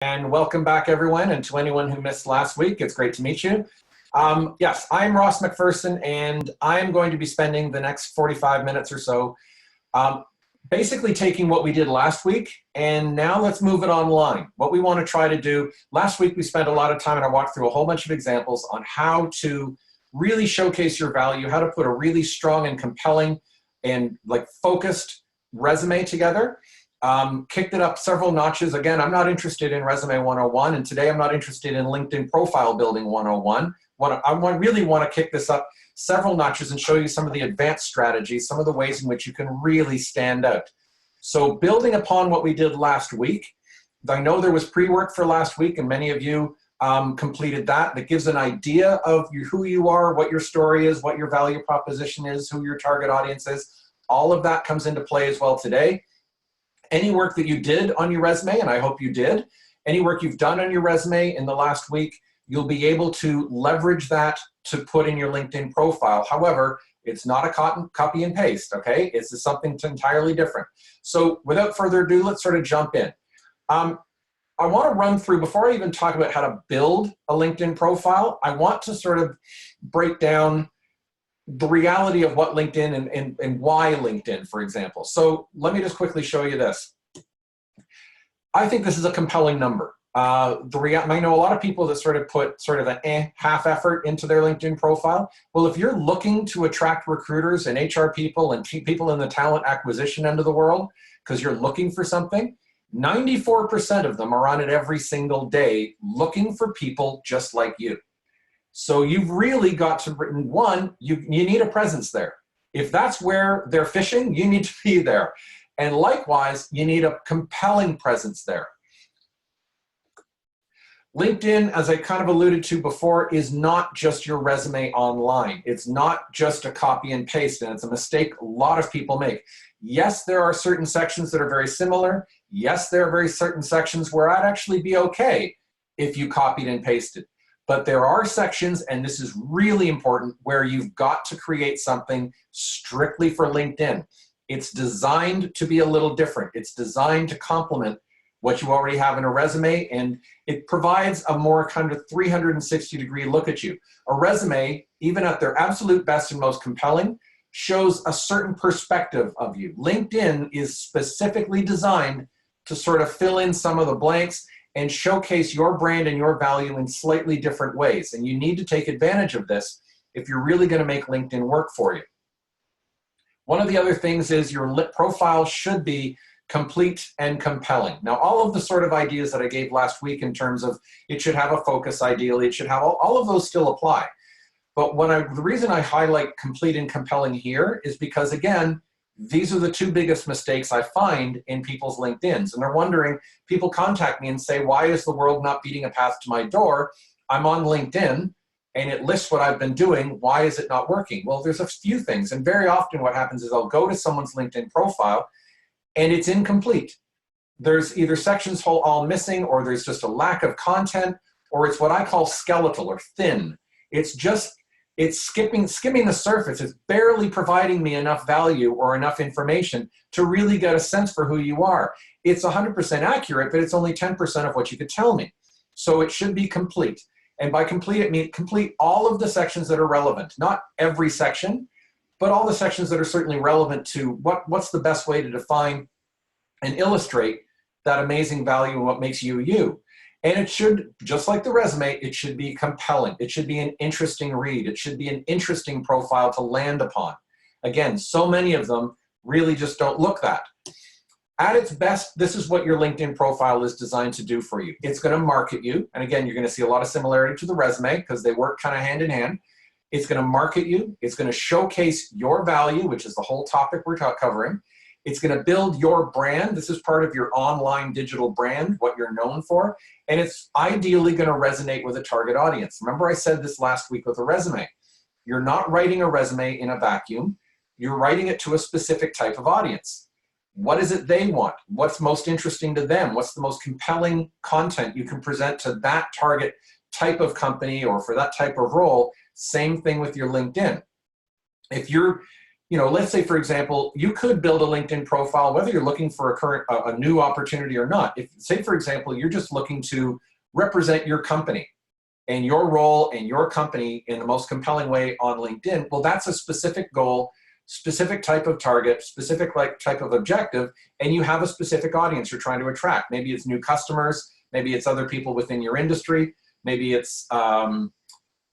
And welcome back, everyone, and to anyone who missed last week, it's great to meet you. Yes, I'm Ross McPherson, and I'm going to be spending the next 45 minutes or so basically taking what we did last week, and now let's move it online. What we want to try to do, last week we spent a lot of time, and I walked through a whole bunch of examples on how to really showcase your value, how to put a really strong and compelling and focused resume together. Kicked it up several notches. Again, I'm not interested in Resume 101, and today I'm not interested in LinkedIn Profile Building 101. Really want to kick this up several notches and show you some of the advanced strategies, some of the ways in which you can really stand out. So building upon what we did last week, I know there was pre-work for last week, and many of you completed that. That gives an idea of who you are, what your story is, what your value proposition is, who your target audience is. All of that comes into play as well today. Any work that you did on your resume, and I hope you did, any work you've done on your resume in the last week, you'll be able to leverage that to put in your LinkedIn profile. However, it's not a copy and paste, okay? It's something entirely different. So without further ado, let's sort of jump in. I want to run through, before I even talk about how to build a LinkedIn profile, I want to sort of break down the reality of what LinkedIn and why LinkedIn, for example. So let me just quickly show you this. I think this is a compelling number. I know a lot of people that sort of put sort of an half effort into their LinkedIn profile. Well, if you're looking to attract recruiters and HR people and people in the talent acquisition end of the world, because you're looking for something, 94% of them are on it every single day looking for people just like you. So you've really got to, one, you need a presence there. If that's where they're fishing, you need to be there. And likewise, you need a compelling presence there. LinkedIn, as I kind of alluded to before, is not just your resume online. It's not just a copy and paste, and it's a mistake a lot of people make. Yes, there are certain sections that are very similar. Yes, there are certain sections where I'd actually be okay if you copied and pasted. But there are sections, and this is really important, where you've got to create something strictly for LinkedIn. It's designed to be a little different. It's designed to complement what you already have in a resume, and it provides a more kind of 360-degree look at you. A resume, even at their absolute best and most compelling, shows a certain perspective of you. LinkedIn is specifically designed to sort of fill in some of the blanks and showcase your brand and your value in slightly different ways. And you need to take advantage of this if you're really going to make LinkedIn work for you. One of the other things is your profile should be complete and compelling. Now, all of the sort of ideas that I gave last week in terms of it should have a focus ideally, it should have all of those still apply. But the reason I highlight complete and compelling here is because, again, these are the two biggest mistakes I find in people's LinkedIns. And they're wondering, people contact me and say, why is the world not beating a path to my door? I'm on LinkedIn and it lists what I've been doing. Why is it not working? Well, there's a few things. And very often what happens is I'll go to someone's LinkedIn profile and it's incomplete. There's either sections all missing, or there's just a lack of content, or it's what I call skeletal or thin. It's skimming the surface. It's barely providing me enough value or enough information to really get a sense for who you are. It's 100% accurate, but it's only 10% of what you could tell me. So it should be complete. And by complete, it means complete all of the sections that are relevant. Not every section, but all the sections that are certainly relevant to what's the best way to define and illustrate that amazing value and what makes you you. And it should, just like the resume, it should be compelling. It should be an interesting read. It should be an interesting profile to land upon. Again, so many of them really just don't look that. At its best, this is what your LinkedIn profile is designed to do for you. It's going to market you. And again, you're going to see a lot of similarity to the resume because they work kind of hand in hand. It's going to market you. It's going to showcase your value, which is the whole topic we're covering. It's going to build your brand. This is part of your online digital brand, what you're known for. And it's ideally going to resonate with a target audience. Remember I said this last week with a resume. You're not writing a resume in a vacuum. You're writing it to a specific type of audience. What is it they want? What's most interesting to them? What's the most compelling content you can present to that target type of company or for that type of role? Same thing with your LinkedIn. If you're let's say, for example, you could build a LinkedIn profile, whether you're looking for a new opportunity or not. If, say, for example, you're just looking to represent your company and your role and your company in the most compelling way on LinkedIn, well, that's a specific goal, specific type of target, specific type of objective, and you have a specific audience you're trying to attract. Maybe it's new customers, maybe it's other people within your industry, maybe it's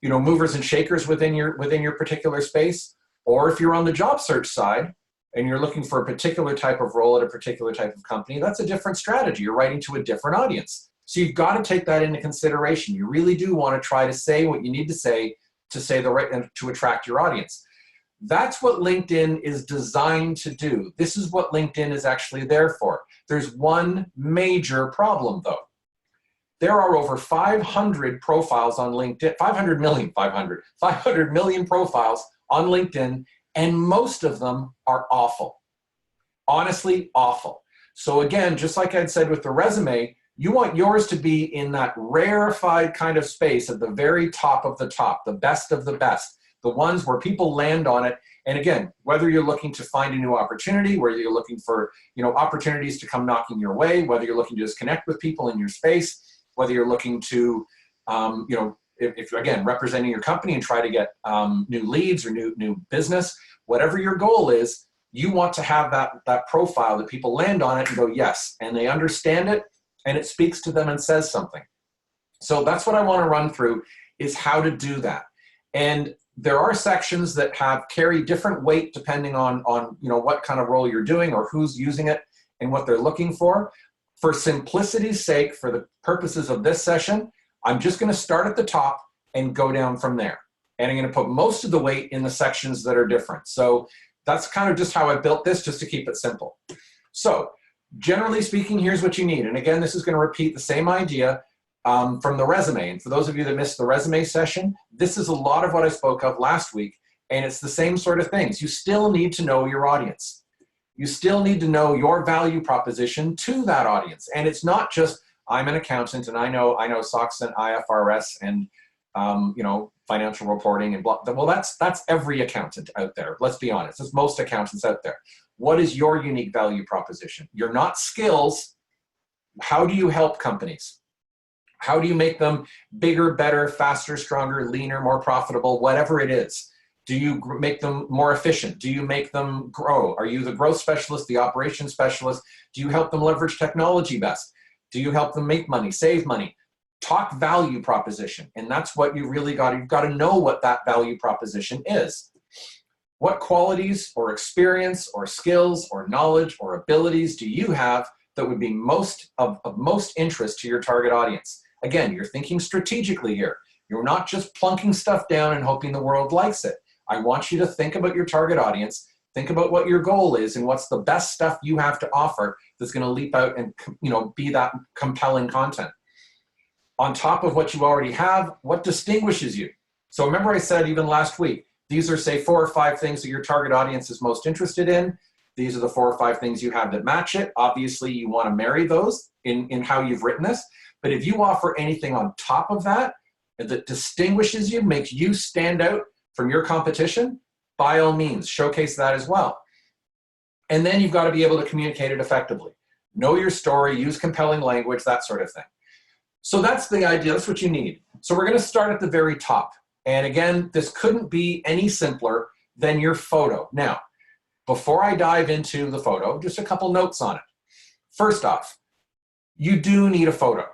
movers and shakers within your particular space. Or if you're on the job search side and you're looking for a particular type of role at a particular type of company, that's a different strategy. You're writing to a different audience. So you've got to take that into consideration. You really do want to try to say what you need to say the right and to attract your audience. That's what LinkedIn is designed to do. This is what LinkedIn is actually there for. There's one major problem though. There are over 500 profiles on LinkedIn, 500 million profiles on LinkedIn, and most of them are awful. Honestly, awful. So again, just like I'd said with the resume, you want yours to be in that rarefied kind of space at the very top of the top, the best of the best, the ones where people land on it. And again, whether you're looking to find a new opportunity, whether you're looking for opportunities to come knocking your way, whether you're looking to just connect with people in your space, whether you're looking to if again, representing your company and try to get new leads or new business, whatever your goal is, you want to have that profile that people land on it and go, yes, and they understand it and it speaks to them and says something. So that's what I want to run through, is how to do that. And there are sections that carry different weight depending on what kind of role you're doing or who's using it and what they're looking for. For simplicity's sake, for the purposes of this session, I'm just going to start at the top and go down from there. And I'm going to put most of the weight in the sections that are different. So that's kind of just how I built this, just to keep it simple. So generally speaking, here's what you need. And again, this is going to repeat the same idea from the resume. And for those of you that missed the resume session, this is a lot of what I spoke of last week. And it's the same sort of things. You still need to know your audience. You still need to know your value proposition to that audience. And it's not just, I'm an accountant and I know SOX and IFRS and financial reporting and blah. Well, that's every accountant out there. Let's be honest. It's most accountants out there. What is your unique value proposition? You're not skills. How do you help companies? How do you make them bigger, better, faster, stronger, leaner, more profitable, whatever it is? Do you make them more efficient? Do you make them grow? Are you the growth specialist, the operations specialist? Do you help them leverage technology best? Do you help them make money, save money? Talk value proposition. And that's what you really you've got to know what that value proposition is. What qualities or experience or skills or knowledge or abilities do you have that would be of most interest to your target audience? Again, you're thinking strategically here. You're not just plunking stuff down and hoping the world likes it. I want you to think about your target audience, think about what your goal is and what's the best stuff you have to offer that's going to leap out and be that compelling content. On top of what you already have, what distinguishes you? So remember I said even last week, these are say 4 or 5 things that your target audience is most interested in. These are the 4 or 5 things you have that match it. Obviously you want to marry those in how you've written this. But if you offer anything on top of that distinguishes you, makes you stand out from your competition, by all means, showcase that as well. And then you've got to be able to communicate it effectively. Know your story, use compelling language, that sort of thing. So that's the idea, that's what you need. So we're going to start at the very top. And again, this couldn't be any simpler than your photo. Now, before I dive into the photo, just a couple notes on it. First off, you do need a photo.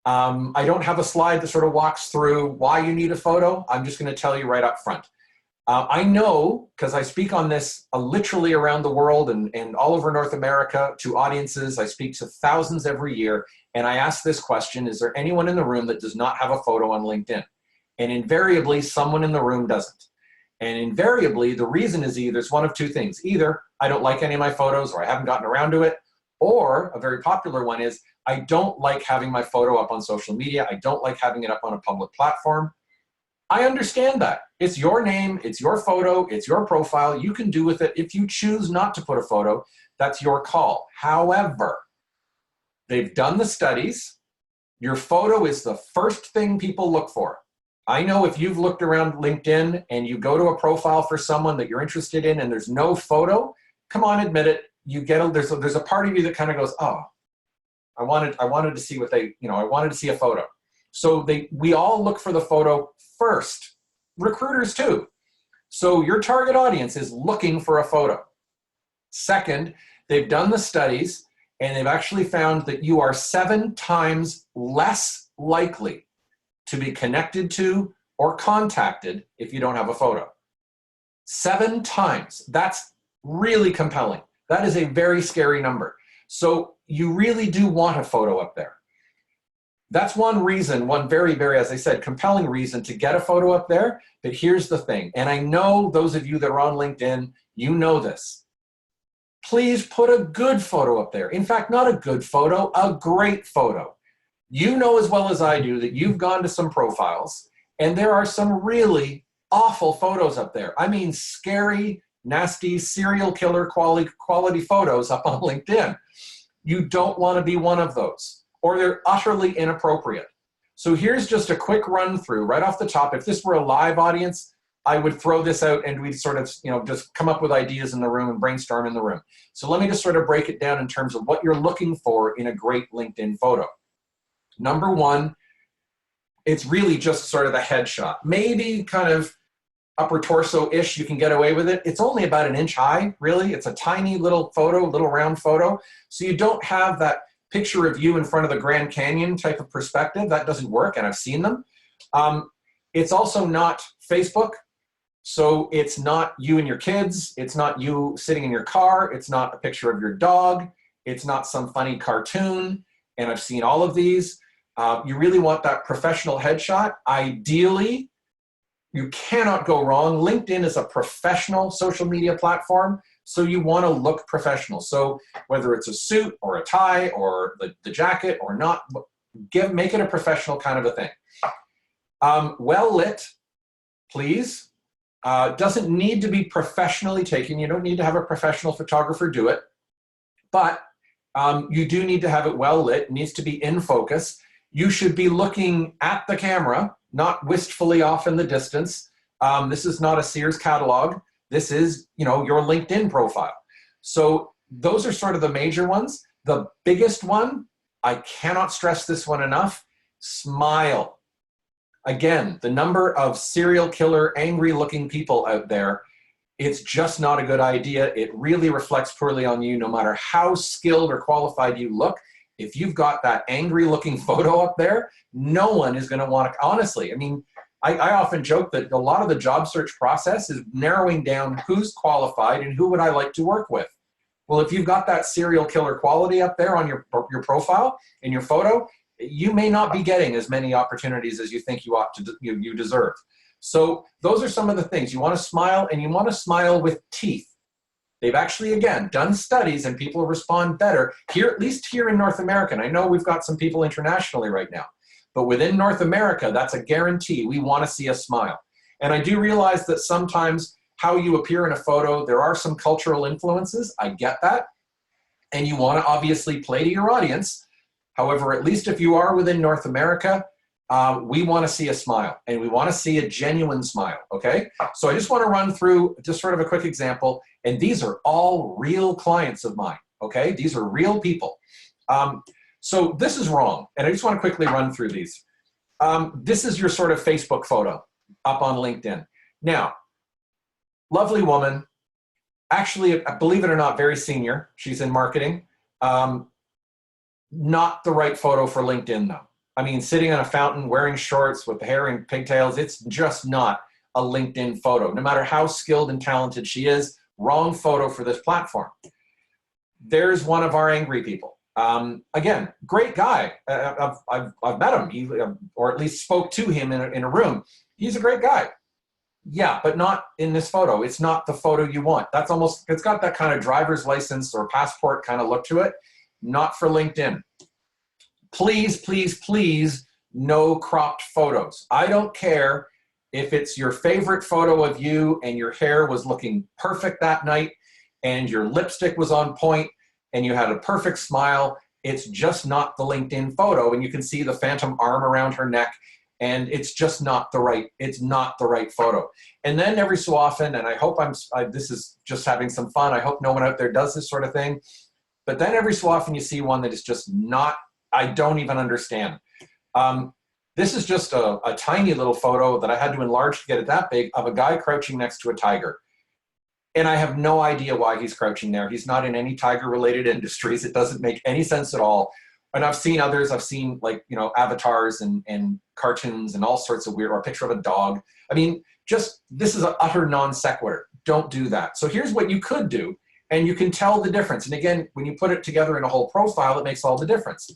I don't have a slide that sort of walks through why you need a photo. I'm just going to tell you right up front. I know, because I speak on this literally around the world and all over North America to audiences. I speak to thousands every year, and I ask this question, is there anyone in the room that does not have a photo on LinkedIn? And invariably, someone in the room doesn't. And invariably, the reason is either it's one of 2 things. Either I don't like any of my photos, or I haven't gotten around to it, or a very popular one is I don't like having my photo up on social media. I don't like having it up on a public platform. I understand that. It's your name, it's your photo, it's your profile. You can do with it. If you choose not to put a photo, that's your call. However, they've done the studies. Your photo is the first thing people look for. I know if you've looked around LinkedIn and you go to a profile for someone that you're interested in and there's no photo, come on, admit it. You get there's a part of you that kind of goes, oh, I wanted to see what they, I wanted to see a photo. So we all look for the photo first. Recruiters too. So your target audience is looking for a photo. Second, they've done the studies and they've actually found that you are 7 times less likely to be connected to or contacted if you don't have a photo. 7 times. That's really compelling. That is a very scary number. So you really do want a photo up there. That's one reason, one very, very, as I said, compelling reason to get a photo up there. But here's the thing, and I know those of you that are on LinkedIn, you know this. Please put a good photo up there. In fact, not a good photo, a great photo. You know as well as I do that you've gone to some profiles and there are some really awful photos up there. I mean, scary, nasty, serial killer quality photos up on LinkedIn. You don't want to be one of those, or they're utterly inappropriate. So here's just a quick run through right off the top. If this were a live audience, I would throw this out and we'd sort of, just come up with ideas in the room and brainstorm in the room. So let me just sort of break it down in terms of what you're looking for in a great LinkedIn photo. Number one, it's really just sort of the headshot. Maybe kind of upper torso-ish, you can get away with it. It's only about 1 inch high, really. It's a tiny little photo, little round photo. So you don't have that picture of you in front of the Grand Canyon type of perspective. That doesn't work, and I've seen them. It's also not Facebook. So it's not you and your kids. It's not you sitting in your car. It's not a picture of your dog. It's not some funny cartoon. And I've seen all of these. You really want that professional headshot. Ideally, you cannot go wrong. LinkedIn is a professional social media platform, so you want to look professional. So whether it's a suit or a tie or the jacket or not, make it a professional kind of a thing. Well lit, please. Doesn't need to be professionally taken. You don't need to have a professional photographer do it, but you do need to have it well lit. It needs to be in focus. You should be looking at the camera, not wistfully off in the distance. This is not a Sears catalog. This is, your LinkedIn profile. So those are sort of the major ones. The biggest one, I cannot stress this one enough, smile. Again, the number of serial killer, angry looking people out there, it's just not a good idea. It really reflects poorly on you no matter how skilled or qualified you look. If you've got that angry looking photo up there, no one is going to want to, honestly, I mean, I often joke that a lot of the job search process is narrowing down who's qualified and who would I like to work with. Well, if you've got that serial killer quality up there on your profile in your photo, you may not be getting as many opportunities as you think you ought to, you deserve. So those are some of the things. You want to smile, and you want to smile with teeth. They've actually, again, done studies and people respond better here, at least here in North America. And I know we've got some people internationally right now, but within North America, that's a guarantee. We want to see a smile. And I do realize that sometimes how you appear in a photo, there are some cultural influences. I get that. And you want to obviously play to your audience. However, at least if you are within North America, we want to see a smile, and we want to see a genuine smile, okay? So I just want to run through just sort of a quick example, and these are all real clients of mine, okay? These are real people. So this is wrong, and I just want to quickly run through these. This is your sort of Facebook photo up on LinkedIn. Now, lovely woman, actually, believe it or not, very senior. She's in marketing. Not the right photo for LinkedIn, though. I mean, sitting on a fountain, wearing shorts with the hair and pigtails, it's just not a LinkedIn photo. No matter how skilled and talented she is, wrong photo for this platform. There's one of our angry people. Again, great guy. I've met him, or at least spoke to him in a room. He's a great guy. Yeah, but not in this photo. It's not the photo you want. That's almost, it's got that kind of driver's license or passport kind of look to it. Not for LinkedIn. Please, please, please, no cropped photos. I don't care if it's your favorite photo of you and your hair was looking perfect that night and your lipstick was on point and you had a perfect smile. It's just not the LinkedIn photo, and you can see the phantom arm around her neck. And it's just not the right, it's not the right photo. And then every so often, and I hope this is just having some fun, I hope no one out there does this sort of thing, but then every so often you see one that is just not, I don't even understand. This is just a tiny little photo that I had to enlarge to get it that big, of a guy crouching next to a tiger. And I have no idea why he's crouching there. He's not in any tiger-related industries. It doesn't make any sense at all. And I've seen others. I've seen, like, you know, avatars and cartoons and all sorts of weird, or a picture of a dog. I mean, just, this is an utter non sequitur. Don't do that. So here's what you could do, and you can tell the difference. And again, when you put it together in a whole profile, it makes all the difference.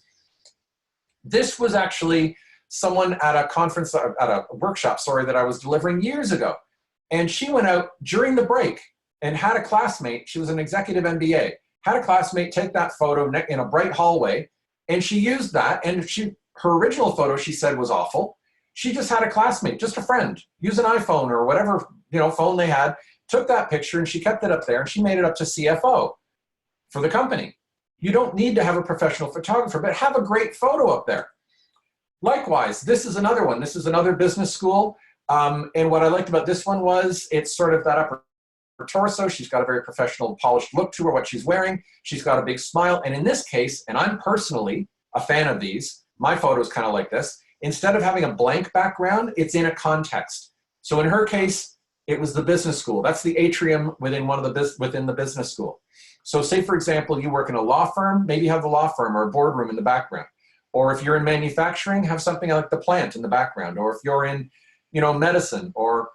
This was actually someone at a conference, at a workshop, sorry, that I was delivering years ago. And she went out during the break and had a classmate, she was an executive MBA, had a classmate take that photo in a bright hallway, and she used that, and her original photo, she said, was awful. She just had a classmate, just a friend, use an iPhone or whatever, you know, phone they had, took that picture, and she kept it up there, and she made it up to CFO for the company. You don't need to have a professional photographer, but have a great photo up there. Likewise, this is another one. This is another business school. And what I liked about this one was it's sort of that upper torso. She's got a very professional, polished look to her, what she's wearing. She's got a big smile. And in this case, and I'm personally a fan of these, my photo is kind of like this. Instead of having a blank background, it's in a context. So in her case, it was the business school. That's the atrium within within the business school. So say, for example, you work in a law firm, maybe you have the law firm or a boardroom in the background. Or if you're in manufacturing, have something like the plant in the background. Or if you're in, you know, medicine or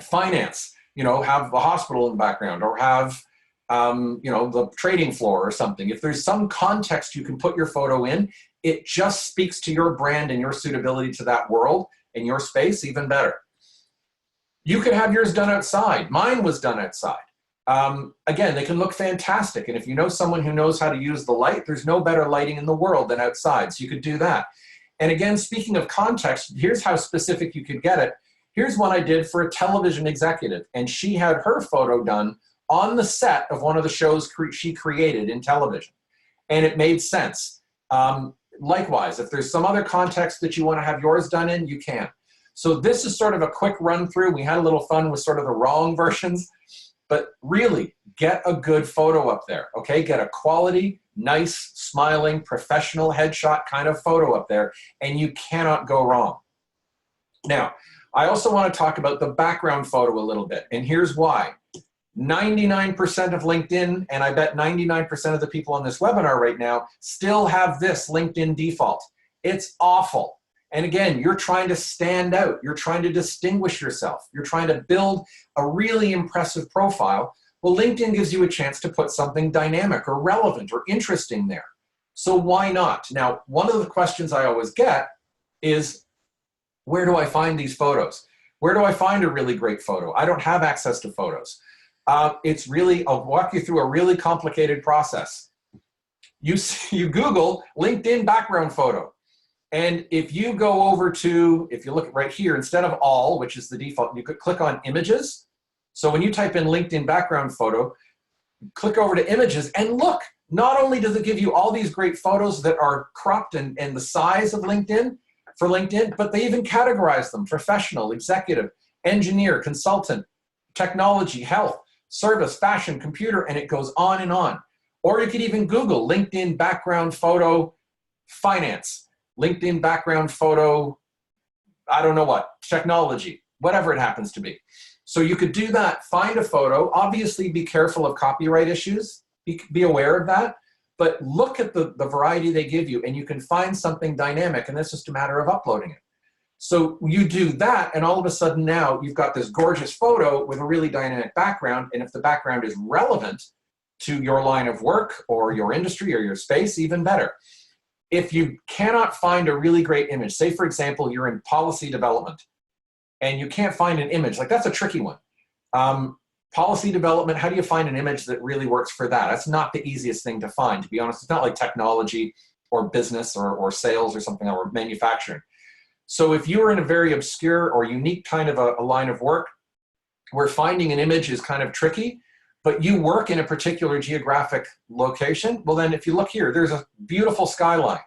finance, you know, have the hospital in the background, or have, you know, the trading floor or something. If there's some context you can put your photo in, it just speaks to your brand and your suitability to that world and your space even better. You could have yours done outside. Mine was done outside. Again, they can look fantastic. And if you know someone who knows how to use the light, there's no better lighting in the world than outside. So you could do that. And again, speaking of context, here's how specific you could get it. Here's one I did for a television executive. And she had her photo done on the set of one of the shows she created in television. And it made sense. Likewise, if there's some other context that you want to have yours done in, you can. So this is sort of a quick run through. We had a little fun with sort of the wrong versions. But really, get a good photo up there, okay? Get a quality, nice, smiling, professional headshot kind of photo up there, and you cannot go wrong. Now, I also want to talk about the background photo a little bit, and here's why. 99% of LinkedIn, and I bet 99% of the people on this webinar right now, still have this LinkedIn default. It's awful. And again, you're trying to stand out. You're trying to distinguish yourself. You're trying to build a really impressive profile. Well, LinkedIn gives you a chance to put something dynamic or relevant or interesting there. So why not? Now, one of the questions I always get is, where do I find these photos? Where do I find a really great photo? I don't have access to photos. It's really, I'll walk you through a really complicated process. You Google LinkedIn background photo. And if you go over to, if you look right here, instead of all, which is the default, you could click on images. So when you type in LinkedIn background photo, click over to images and look, not only does it give you all these great photos that are cropped and the size of LinkedIn, for LinkedIn, but they even categorize them: professional, executive, engineer, consultant, technology, health, service, fashion, computer, and it goes on and on. Or you could even Google LinkedIn background photo finance. LinkedIn background photo, I don't know what, technology, whatever it happens to be. So you could do that, find a photo, obviously be careful of copyright issues, be aware of that, but look at the variety they give you and you can find something dynamic, and it's just a matter of uploading it. So you do that, and all of a sudden now you've got this gorgeous photo with a really dynamic background, and if the background is relevant to your line of work or your industry or your space, even better. If you cannot find a really great image, say for example, you're in policy development and you can't find an image, like that's a tricky one. Policy development, how do you find an image that really works for that? That's not the easiest thing to find, to be honest. It's not like technology or business or sales or something, or manufacturing. So if you're in a very obscure or unique kind of a line of work where finding an image is kind of tricky, but you work in a particular geographic location, well then if you look here, there's a beautiful skyline.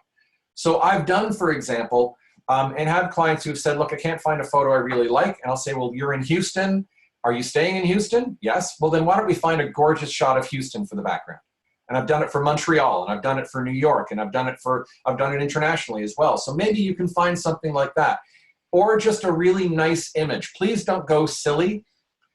So I've done, for example, And have clients who've said, look, I can't find a photo I really like. And I'll say, well, you're in Houston. Are you staying in Houston? Yes. Well, then why don't we find a gorgeous shot of Houston for the background? And I've done it for Montreal, and I've done it for New York, and I've done it internationally as well. So maybe you can find something like that. Or just a really nice image. Please don't go silly.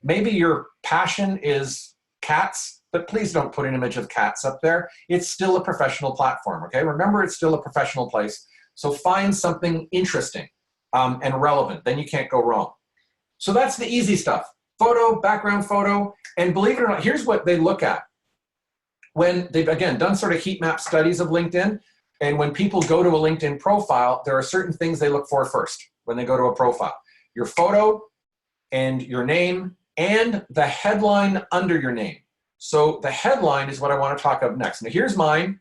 Maybe your passion is cats, but please don't put an image of cats up there. It's still a professional platform, okay? Remember, it's still a professional place. So find something interesting and relevant. Then you can't go wrong. So that's the easy stuff. Photo, background photo, and believe it or not, here's what they look at. When they've, again, done sort of heat map studies of LinkedIn, and when people go to a LinkedIn profile, there are certain things they look for first when they go to a profile. Your photo and your name and the headline under your name. So the headline is what I want to talk of next. Now here's mine,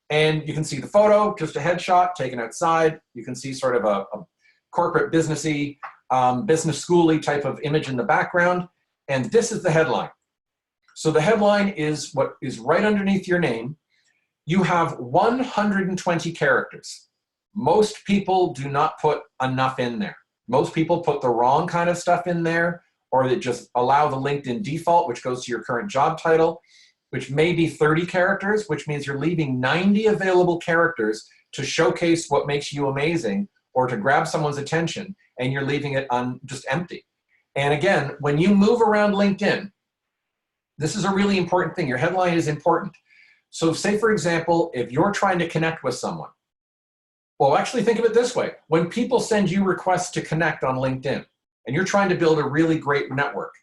and you can see the photo, just a headshot taken outside. You can see sort of a corporate businessy, business schooly type of image in the background, and this is the headline. So the headline is what is right underneath your name. You have 120 characters. Most people do not put enough in there. Most people put the wrong kind of stuff in there, or they just allow the LinkedIn default, which goes to your current job title, which may be 30 characters, which means you're leaving 90 available characters to showcase what makes you amazing or to grab someone's attention, and you're leaving it just empty. And again, when you move around LinkedIn, this is a really important thing. Your headline is important. So say, for example, if you're trying to connect with someone, well, actually think of it this way. When people send you requests to connect on LinkedIn and you're trying to build a really great network,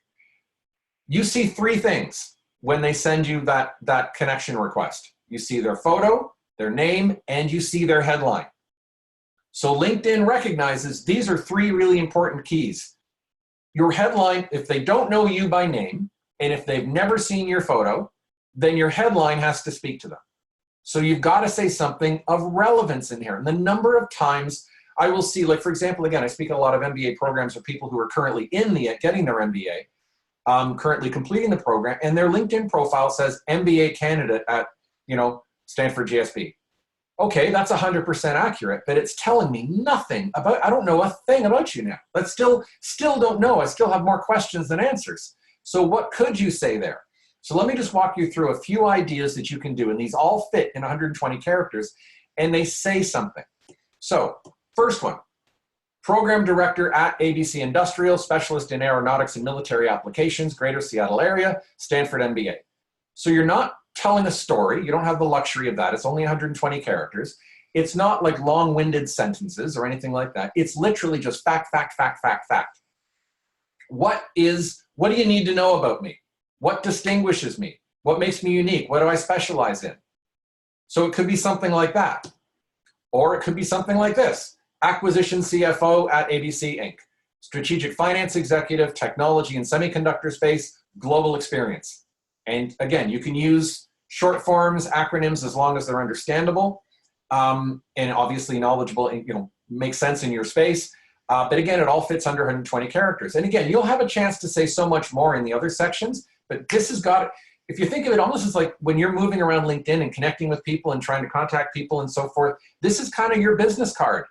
you see three things when they send you that connection request. You see their photo, their name, and you see their headline. So LinkedIn recognizes these are three really important keys. Your headline, if they don't know you by name, and if they've never seen your photo, then your headline has to speak to them. So you've got to say something of relevance in here. And the number of times I will see, like for example, again, I speak at a lot of MBA programs with people who are currently getting their MBA, currently completing the program, and their LinkedIn profile says MBA candidate at, Stanford GSB. Okay, that's 100% accurate, but it's telling me nothing about, I don't know a thing about you now. But still don't know. I still have more questions than answers. So what could you say there? So let me just walk you through a few ideas that you can do, and these all fit in 120 characters, and they say something. So first one, Program Director at ABC Industrial, Specialist in Aeronautics and Military Applications, Greater Seattle Area, Stanford MBA. So you're not telling a story. You don't have the luxury of that. It's only 120 characters. It's not like long-winded sentences or anything like that. It's literally just fact, fact, fact, fact, fact. What do you need to know about me? What distinguishes me? What makes me unique? What do I specialize in? So it could be something like that. Or it could be something like this. Acquisition CFO at ABC Inc. Strategic Finance Executive, Technology and Semiconductor Space, Global Experience. And again, you can use short forms, acronyms, as long as they're understandable and obviously knowledgeable and make sense in your space. But again, it all fits under 120 characters. And again, you'll have a chance to say so much more in the other sections, but this has got, if you think of it almost as like when you're moving around LinkedIn and connecting with people and trying to contact people and so forth, this is kind of your business card.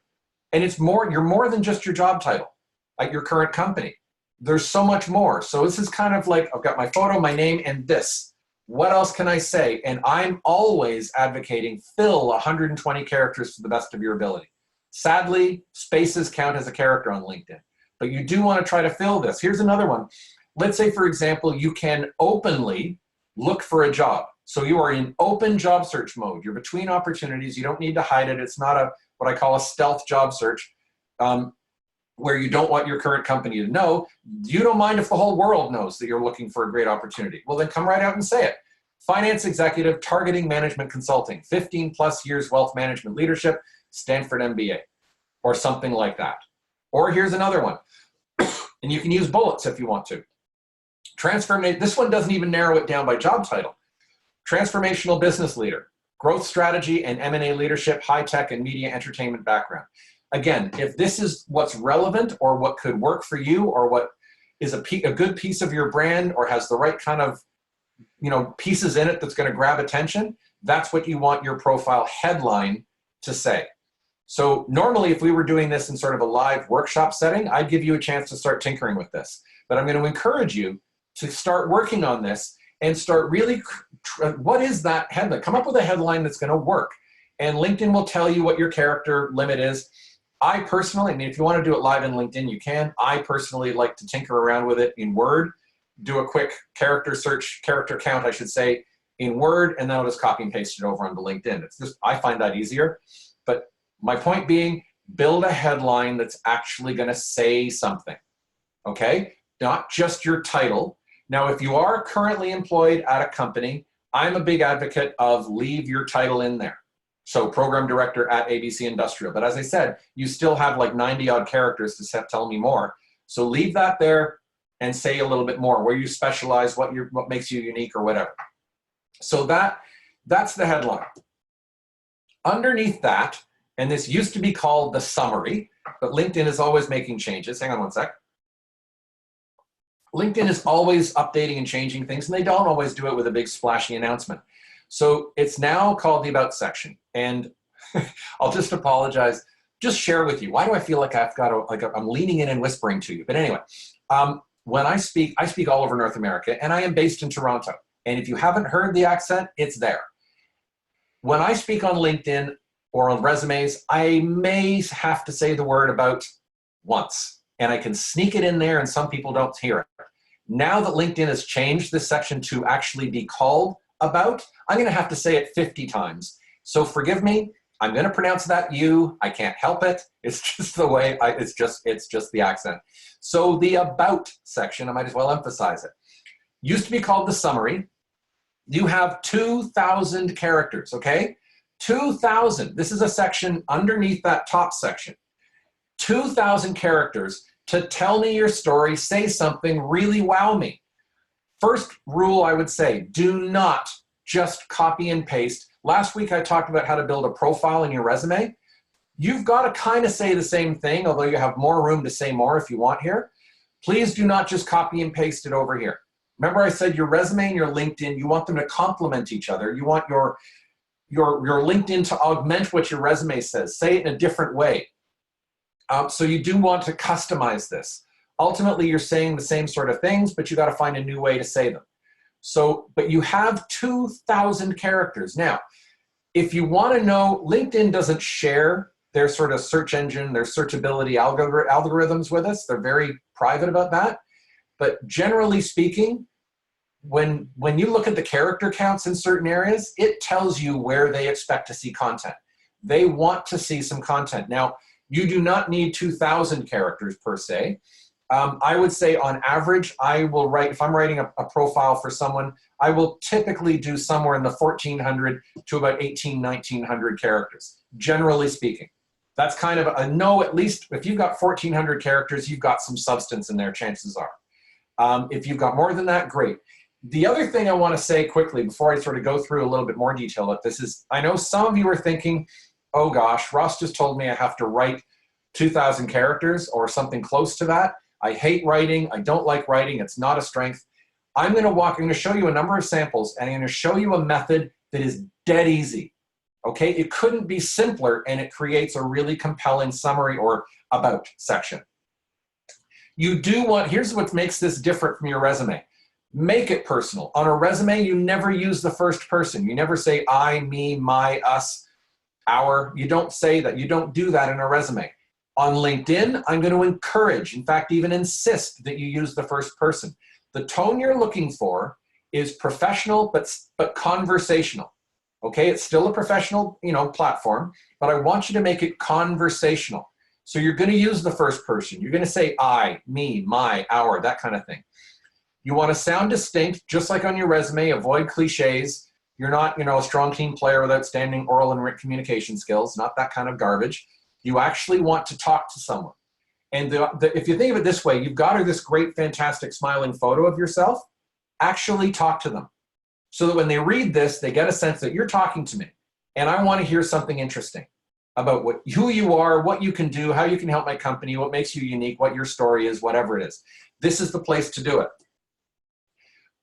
And you're more than just your job title at your current company. There's so much more. So this is kind of like, I've got my photo, my name, and this. What else can I say? And I'm always advocating fill 120 characters to the best of your ability. Sadly, spaces count as a character on LinkedIn, but you do want to try to fill this. Here's another one. Let's say, for example, you can openly look for a job. So you are in open job search mode. You're between opportunities. You don't need to hide it. It's not what I call a stealth job search where you don't want your current company to know. You don't mind if the whole world knows that you're looking for a great opportunity. Well, then come right out and say it. Finance executive, targeting management consulting, 15 plus years wealth management leadership, Stanford MBA, or something like that. Or here's another one. And you can use bullets if you want to. This one doesn't even narrow it down by job title. Transformational business leader, growth strategy and M&A leadership, high tech and media entertainment background. Again, if this is what's relevant or what could work for you or what is a good piece of your brand or has the right kind of pieces in it that's going to grab attention, that's what you want your profile headline to say. So normally if we were doing this in sort of a live workshop setting, I'd give you a chance to start tinkering with this. But I'm going to encourage you to start working on this and start really, what is that headline? Come up with a headline that's going to work. And LinkedIn will tell you what your character limit is. I personally, I mean, if you want to do it live in LinkedIn, you can. I personally like to tinker around with it in Word, do a quick character search, character count, I should say, in Word, and then I'll just copy and paste it over onto LinkedIn. It's just, I find that easier. But my point being, build a headline that's actually going to say something, okay? Not just your title. Now, if you are currently employed at a company, I'm a big advocate of leave your title in there. So program director at ABC Industrial. But as I said, you still have like 90 odd characters to tell me more. So leave that there and say a little bit more, where you specialize, what makes you unique or whatever. So that's the headline. Underneath that, and this used to be called the summary, but LinkedIn is always making changes. Hang on one sec. LinkedIn is always updating and changing things, and they don't always do it with a big splashy announcement. So it's now called the About section. And I'll just apologize, just share with you. Why do I feel like I've got to, like I'm leaning in and whispering to you? But anyway, when I speak all over North America, and I am based in Toronto. And if you haven't heard the accent, it's there. When I speak on LinkedIn or on resumes, I may have to say the word about once. And I can sneak it in there and some people don't hear it. Now that LinkedIn has changed this section to actually be called about, I'm going to have to say it 50 times. So forgive me. I'm going to pronounce that you. I can't help it. It's just the way it's just the accent. So the about section, I might as well emphasize it. Used to be called the summary. You have 2,000 characters, okay? 2,000. This is a section underneath that top section. 2,000 characters to tell me your story, say something, really wow me. First rule I would say, do not just copy and paste. Last week I talked about how to build a profile in your resume. You've got to kind of say the same thing, although you have more room to say more if you want here. Please do not just copy and paste it over here. Remember I said your resume and your LinkedIn, you want them to complement each other. You want your LinkedIn to augment what your resume says. Say it in a different way. So you do want to customize this. Ultimately, you're saying the same sort of things, but you got to find a new way to say them. So, but you have 2,000 characters. Now, if you want to know, LinkedIn doesn't share their sort of search engine, their searchability algorithms with us. They're very private about that. But generally speaking, when you look at the character counts in certain areas, it tells you where they expect to see content. They want to see some content. Now, you do not need 2,000 characters per se. I would say on average, I will write, if I'm writing a profile for someone, I will typically do somewhere in the 1,400 to about 1,900 characters, generally speaking. That's kind of a no, at least if you've got 1,400 characters, you've got some substance in there, chances are. If you've got more than that, great. The other thing I want to say quickly before I sort of go through a little bit more detail about this is, I know some of you are thinking, oh gosh, Ross just told me I have to write 2,000 characters or something close to that. I hate writing. I don't like writing. It's not a strength. I'm going to show you a number of samples, and I'm going to show you a method that is dead easy. Okay? It couldn't be simpler, and it creates a really compelling summary or about section. You do want, here's what makes this different from your resume. Make it personal. On a resume, you never use the first person. You never say I, me, my, us, our. You don't say that. You don't do that in a resume. On LinkedIn, I'm going to encourage, in fact, even insist that you use the first person. The tone you're looking for is professional, but conversational. Okay, it's still a professional, platform, but I want you to make it conversational. So you're going to use the first person. You're going to say I, me, my, our, that kind of thing. You want to sound distinct, just like on your resume. Avoid cliches. You're not, a strong team player with outstanding oral and written communication skills. Not that kind of garbage. You actually want to talk to someone. And if you think of it this way, you've got this great, fantastic, smiling photo of yourself. Actually talk to them. So that when they read this, they get a sense that you're talking to me. And I want to hear something interesting about who you are, what you can do, how you can help my company, what makes you unique, what your story is, whatever it is. This is the place to do it.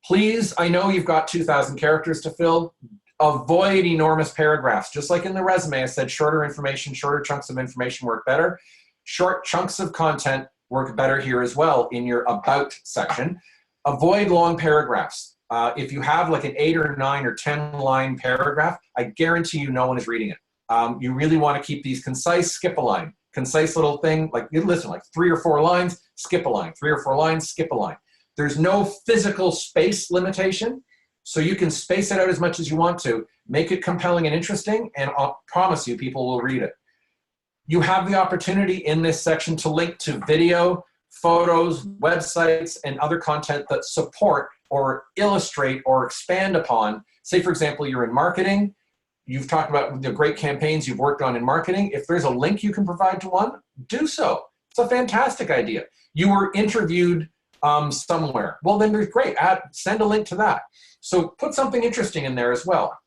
Please, I know you've got 2,000 characters to fill. Avoid enormous paragraphs. Just like in the resume, I said shorter information, shorter chunks of information work better. Short chunks of content work better here as well in your about section. Avoid long paragraphs. If you have like an 8 or 9 or 10 line paragraph, I guarantee you no one is reading it. You really want to keep these concise, skip a line. Concise little thing, like you listen, like 3 or 4 lines, skip a line. 3 or 4 lines, skip a line. There's no physical space limitation, so you can space it out as much as you want to. Make it compelling and interesting, and I'll promise you people will read it. You have the opportunity in this section to link to video, photos, websites, and other content that support or illustrate or expand upon. Say, for example, you're in marketing. You've talked about the great campaigns you've worked on in marketing. If there's a link you can provide to one, do so. It's a fantastic idea. You were interviewed somewhere. Well, then there's great. Send a link to that. So put something interesting in there as well.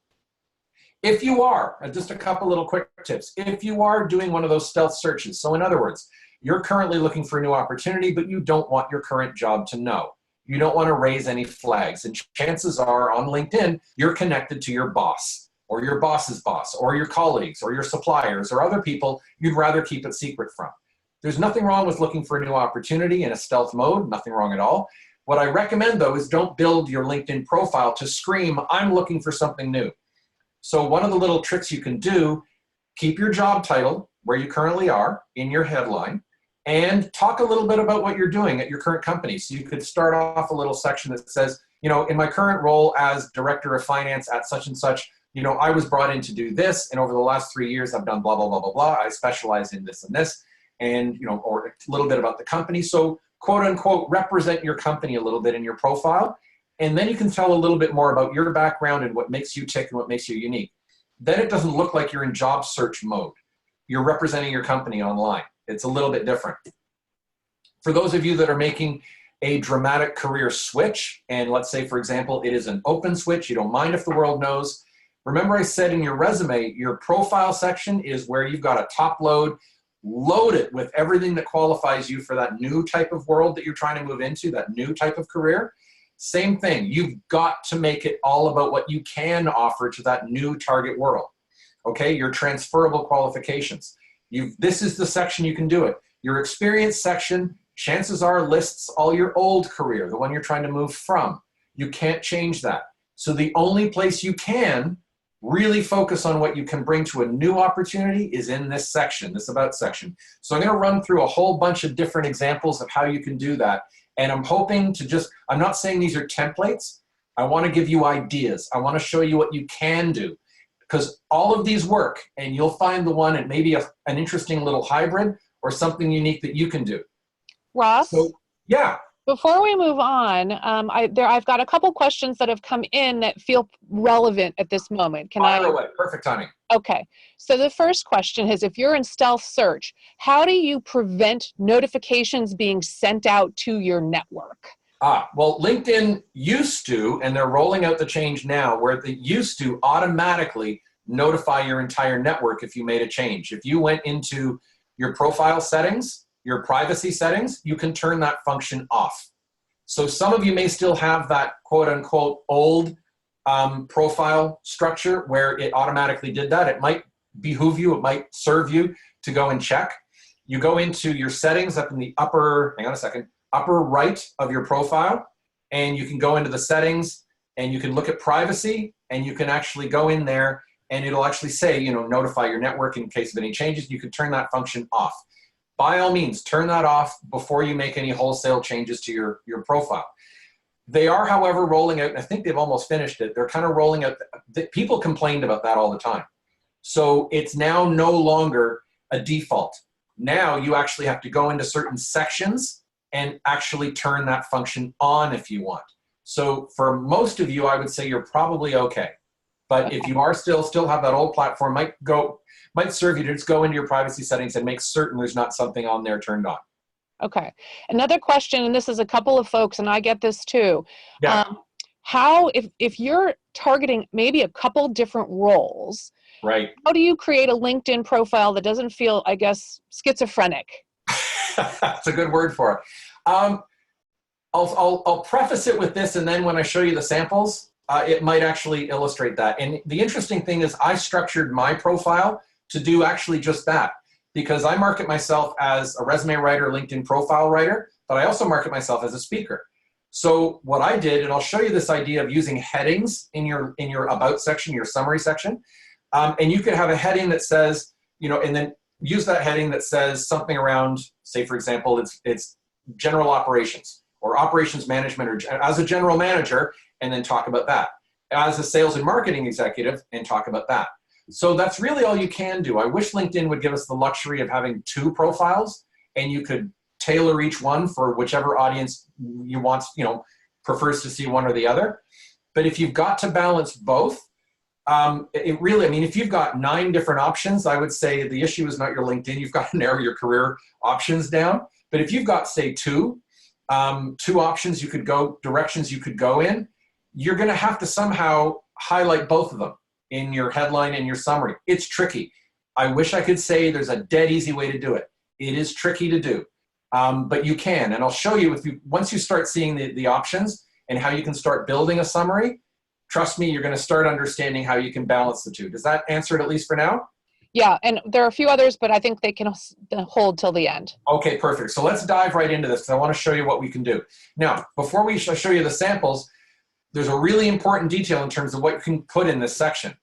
If you are, just a couple little quick tips, if you are doing one of those stealth searches, so in other words, you're currently looking for a new opportunity, but you don't want your current job to know. You don't want to raise any flags. And chances are on LinkedIn, you're connected to your boss or your boss's boss or your colleagues or your suppliers or other people you'd rather keep it secret from. There's nothing wrong with looking for a new opportunity in a stealth mode, nothing wrong at all. What I recommend though is don't build your LinkedIn profile to scream, I'm looking for something new. So one of the little tricks you can do, keep your job title where you currently are in your headline and talk a little bit about what you're doing at your current company. So you could start off a little section that says, you know, in my current role as director of finance at such and such, you know, I was brought in to do this. And over the last 3 years, I've done blah, blah, blah, blah, blah. I specialize in this and this, and, you know, or a little bit about the company. So quote unquote, represent your company a little bit in your profile. And then you can tell a little bit more about your background and what makes you tick and what makes you unique. Then it doesn't look like you're in job search mode. You're representing your company online. It's a little bit different. For those of you that are making a dramatic career switch, and let's say, for example, it is an open switch, you don't mind if the world knows. Remember I said in your resume, your profile section is where you've got a top load, load it with everything that qualifies you for that new type of world that you're trying to move into, that new type of career. Same thing, you've got to make it all about what you can offer to that new target world. Okay, your transferable qualifications. This is the section you can do it. Your experience section, chances are lists all your old career, the one you're trying to move from. You can't change that. So the only place you can really focus on what you can bring to a new opportunity is in this section, this about section. So I'm going to run through a whole bunch of different examples of how you can do that. And I'm hoping to I'm not saying these are templates. I want to give you ideas. I want to show you what you can do, because all of these work, and you'll find the one and maybe an interesting little hybrid or something unique that you can do. Ross? So, yeah. Before we move on, I've got a couple questions that have come in that feel relevant at this moment. Can I? Fire away. Perfect timing. Okay. So the first question is, if you're in stealth search, how do you prevent notifications being sent out to your network? Well, LinkedIn used to, and they're rolling out the change now, where they used to automatically notify your entire network if you made a change. If you went into your profile settings, your privacy settings, you can turn that function off. So some of you may still have that quote unquote old profile structure where it automatically did that. It might behoove you, it might serve you to go and check. You go into your settings up in the upper right of your profile, and you can go into the settings and you can look at privacy, and you can actually go in there and it'll actually say, you know, notify your network in case of any changes. You can turn that function off. By all means, turn that off before you make any wholesale changes to your profile. They are, however, rolling out, and I think they've almost finished it, they're kind of rolling out, people complained about that all the time. So it's now no longer a default. Now you actually have to go into certain sections and actually turn that function on if you want. So for most of you, I would say you're probably okay. But if you are still have that old platform, might serve you to just go into your privacy settings and make certain there's not something on there turned on. Okay. Another question, and this is a couple of folks, and I get this too. Yeah. How, if you're targeting maybe a couple different roles, right? How do you create a LinkedIn profile that doesn't feel, I guess, schizophrenic? That's a good word for it. I'll preface it with this, and then when I show you the samples, it might actually illustrate that. And the interesting thing is I structured my profile to do actually just that, because I market myself as a resume writer, LinkedIn profile writer, but I also market myself as a speaker. So what I did, and I'll show you this idea of using headings in your about section, your summary section, and you could have a heading that says, and then use that heading that says something around, say for example, it's general operations or operations management, or as a general manager, and then talk about that. As a sales and marketing executive, and talk about that. So that's really all you can do. I wish LinkedIn would give us the luxury of having 2 profiles, and you could tailor each one for whichever audience you want, prefers to see one or the other. But if you've got to balance both, it really, if you've got 9 different options, I would say the issue is not your LinkedIn. You've got to narrow your career options down. But if you've got, say, 2 options directions you could go in, you're going to have to somehow highlight both of them in your headline and your summary. It's tricky. I wish I could say there's a dead easy way to do it. It is tricky to do, but you can. And I'll show you, once you start seeing the options and how you can start building a summary, trust me, you're going to start understanding how you can balance the 2. Does that answer it at least for now? Yeah, and there are a few others, but I think they can hold till the end. Okay, perfect. So let's dive right into this, because I want to show you what we can do. Now, before we show you the samples, there's a really important detail in terms of what you can put in this section.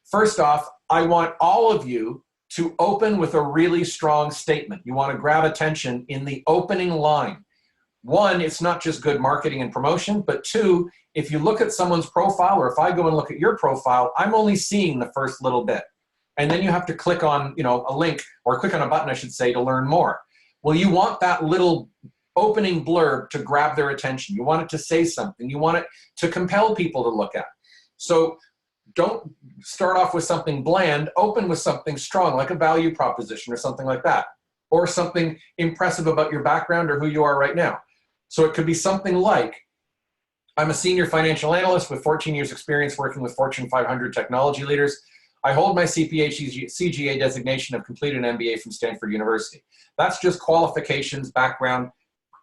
First off, I want all of you to open with a really strong statement. You want to grab attention in the opening line. 1, it's not just good marketing and promotion, but 2, if you look at someone's profile, or if I go and look at your profile, I'm only seeing the first little bit. And then you have to click on, a link, or click on a button, I should say, to learn more. Well, you want that little opening blurb to grab their attention. You want it to say something. You want it to compel people to look at. So don't start off with something bland. Open with something strong, like a value proposition or something like that, or something impressive about your background or who you are right now. So it could be something like, I'm a senior financial analyst with 14 years experience working with Fortune 500 technology leaders. I hold my CPA designation, have completed an MBA from Stanford University. That's just qualifications, background.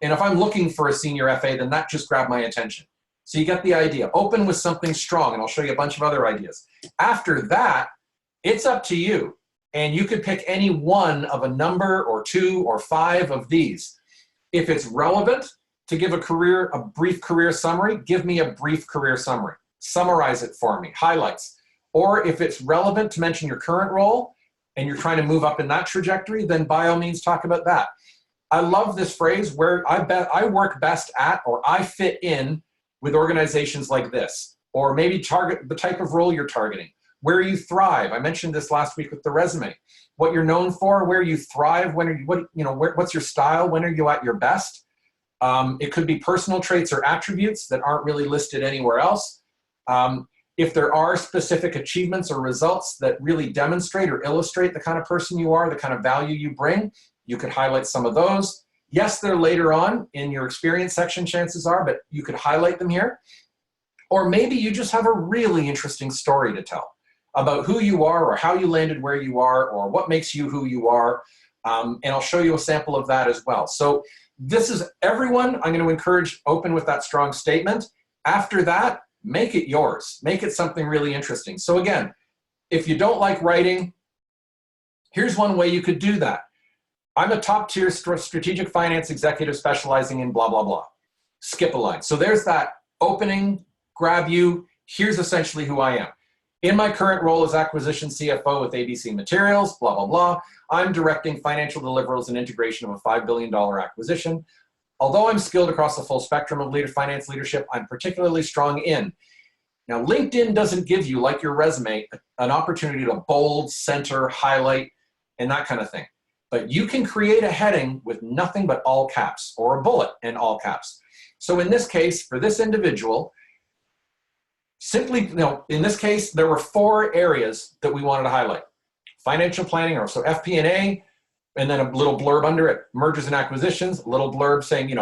And if I'm looking for a senior FA, then that just grabbed my attention. So you get the idea. Open with something strong, and I'll show you a bunch of other ideas. After that, it's up to you. And you could pick any one of a number or 2 or 5 of these. If it's relevant to give a brief career summary, give me a brief career summary. Summarize it for me, highlights. Or if it's relevant to mention your current role and you're trying to move up in that trajectory, then by all means talk about that. I love this phrase, where I work best at, or I fit in with organizations like this, or maybe target the type of role you're targeting, where you thrive. I mentioned this last week with the resume, what you're known for, where you thrive, what's your style, when are you at your best. It could be personal traits or attributes that aren't really listed anywhere else. If there are specific achievements or results that really demonstrate or illustrate the kind of person you are, the kind of value you bring, you could highlight some of those. Yes, they're later on in your experience section, chances are, but you could highlight them here. Or maybe you just have a really interesting story to tell about who you are, or how you landed where you are, or what makes you who you are. And I'll show you a sample of that as well. So this is everyone. I'm going to encourage open with that strong statement. After that, make it yours. Make it something really interesting. So again, if you don't like writing, here's one way you could do that. I'm a top-tier strategic finance executive specializing in blah, blah, blah. Skip a line. So there's that opening, grab you. Here's essentially who I am. In my current role as acquisition CFO with ABC Materials, blah, blah, blah, I'm directing financial deliverables and integration of a $5 billion acquisition. Although I'm skilled across the full spectrum of finance leadership, I'm particularly strong in. Now, LinkedIn doesn't give you, like your resume, an opportunity to bold, center, highlight, and that kind of thing. But you can create a heading with nothing but all caps, or a bullet in all caps. So in this case, for this individual, simply, in this case, there were 4 areas that we wanted to highlight. Financial planning, or so FP&A, and then a little blurb under it. Mergers and acquisitions, a little blurb saying,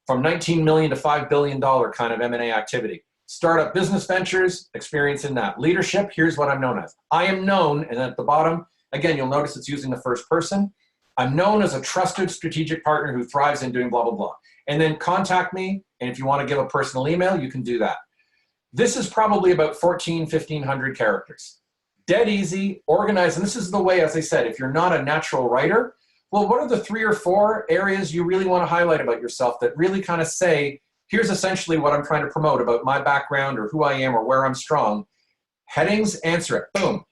from 19 million to $5 billion kind of M&A activity. Startup business ventures, experience in that. Leadership, here's what I'm known as. I am known, and at the bottom, again, you'll notice it's using the first person. I'm known as a trusted strategic partner who thrives in doing blah, blah, blah. And then contact me, and if you want to give a personal email, you can do that. This is probably about 1,500 characters. Dead easy, organized, and this is the way, as I said, if you're not a natural writer, well, what are the 3 or 4 areas you really want to highlight about yourself that really kind of say, here's essentially what I'm trying to promote about my background or who I am or where I'm strong. Headings, answer it. Boom.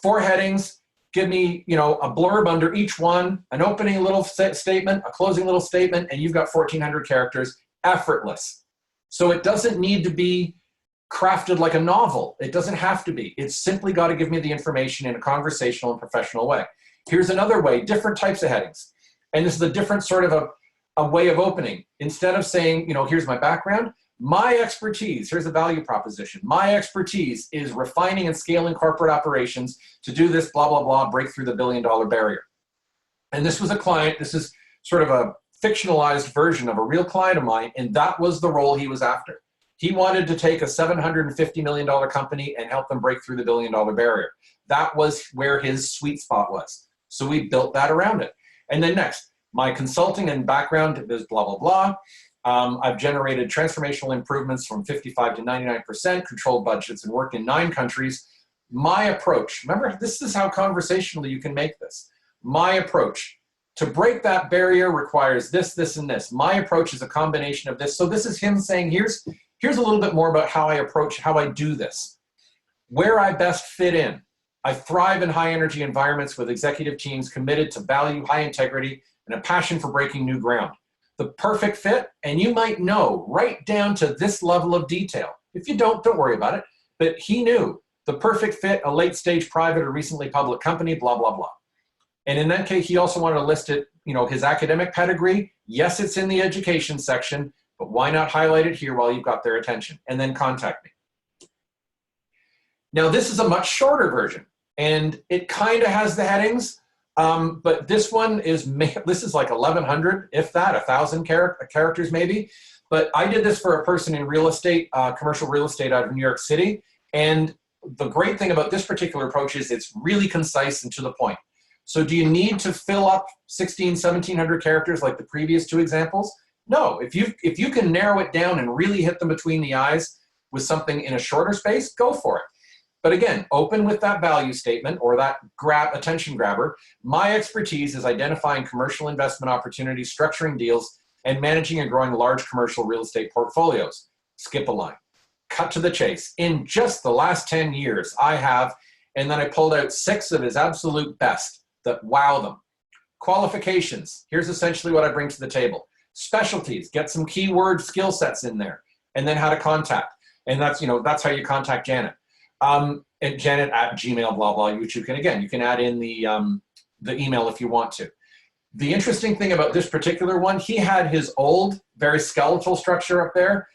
4 headings. Give me, a blurb under each one, an opening little statement, a closing little statement, and you've got 1,400 characters. Effortless. So it doesn't need to be crafted like a novel. It doesn't have to be. It's simply got to give me the information in a conversational and professional way. Here's another way, different types of headings. And this is a different sort of a way of opening. Instead of saying, here's my background, my expertise, here's a value proposition. My expertise is refining and scaling corporate operations to do this, blah, blah, blah, break through the $1 billion barrier. And this was a client, this is sort of a fictionalized version of a real client of mine, and that was the role he was after. He wanted to take a $750 million company and help them break through the $1 billion barrier. That was where his sweet spot was. So we built that around it. And then next, my consulting and background is blah, blah, blah. I've generated transformational improvements from 55 to 99%, controlled budgets, and worked in 9 countries. My approach, remember, this is how conversationally you can make this. My approach to break that barrier requires this, this, and this. My approach is a combination of this. So this is him saying, here's a little bit more about how I approach, how I do this. Where I best fit in. I thrive in high energy environments with executive teams committed to value, high integrity, and a passion for breaking new ground. The perfect fit, and you might know right down to this level of detail. If you don't worry about it. But he knew the perfect fit, a late stage private or recently public company, blah, blah, blah. And in that case, he also wanted to list it, his academic pedigree. Yes, it's in the education section, but why not highlight it here while you've got their attention? And then contact me. Now, this is a much shorter version, and it kind of has the headings, but this one is like 1,100, if that, 1,000 characters maybe. But I did this for a person in real estate, commercial real estate out of New York City. And the great thing about this particular approach is it's really concise and to the point. So do you need to fill up 1,700 characters like the previous 2 examples? No, if you can narrow it down and really hit them between the eyes with something in a shorter space, go for it. But again, open with that value statement or that attention grabber. My expertise is identifying commercial investment opportunities, structuring deals, and managing and growing large commercial real estate portfolios. Skip a line. Cut to the chase. In just the last 10 years, I have, and then I pulled out 6 of his absolute best that wow them. Qualifications. Here's essentially what I bring to the table. Specialties. Get some keyword skill sets in there. And then how to contact. And that's how you contact Janet. And Janet at Gmail, blah, blah, which you can add in the email if you want to. The interesting thing about this particular one, he had his old, very skeletal structure up there,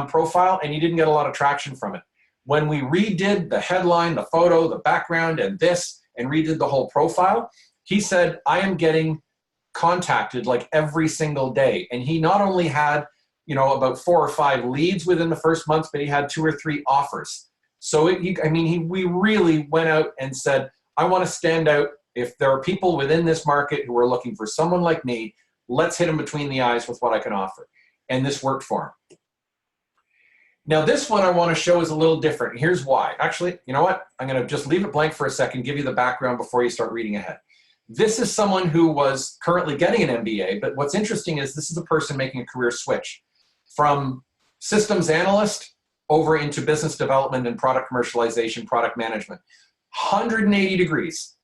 profile, and he didn't get a lot of traction from it. When we redid the headline, the photo, the background, and this, and redid the whole profile, he said, I am getting contacted like every single day. And he not only had, about 4 or 5 leads within the first month, but he had 2 or 3 offers. So we really went out and said, I want to stand out. If there are people within this market who are looking for someone like me, let's hit them between the eyes with what I can offer. And this worked for him. Now this one I want to show is a little different. Here's why. Actually, you know what? I'm going to just leave it blank for a second, give you the background before you start reading ahead. This is someone who was currently getting an MBA, but what's interesting is this is a person making a career switch from systems analyst over into business development and product commercialization, product management. 180 degrees.